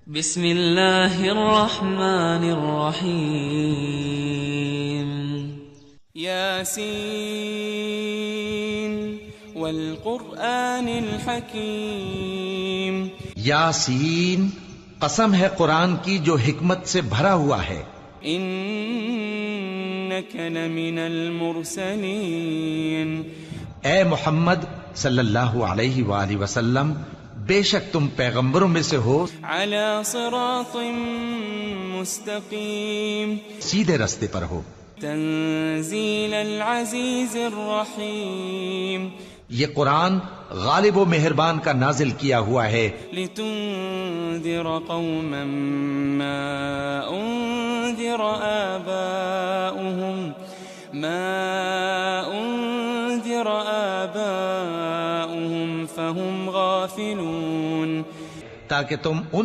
بسم اللہ الرحمن الرحیم یاسین والقرآن الحکیم یاسین، قسم ہے قرآن کی جو حکمت سے بھرا ہوا ہے. انک لمن المرسلین اے محمد صلی اللہ علیہ وآلہ وسلم، بے شک تم پیغمبروں میں سے ہو علی صراط مستقیم سیدھے رستے پر ہو. تنزیل العزیز الرحیم یہ قرآن غالب و مہربان کا نازل کیا ہوا ہے لتنذر قوما ما انذر آباؤهم فهم غافلون تاکہ تم ان